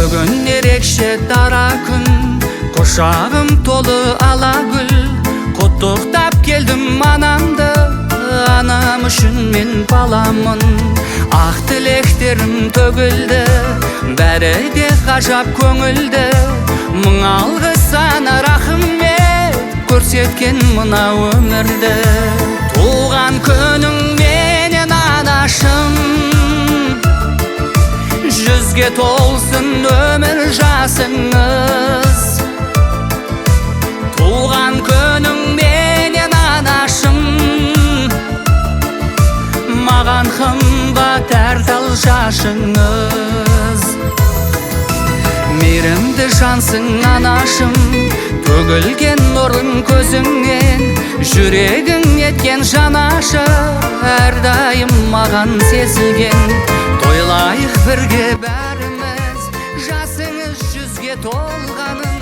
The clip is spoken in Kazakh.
Бүгін ерекше дара күн, құшағым толы ала гүл. Құттықтап келдім анамды, анам үшін мен баламын. Ақ тілектерім төгілді, бәрі де ғажап көңілді. Мың алғыс сана рахмет, көрсеткен мына өмірді. Туған күнің менен анашым, жүзге толсын өмір жасыңыз. Туған күнің менен анашым, маған қымбат әр тал жашыңыз. Мейірімді жансың анашым, төгілген нұрың көзіңнен. Жүрегің еткен жанашы, әрдайым маған сезілген. Тойлайық бірге бәріміз, жасыңыз жүзге толғанын.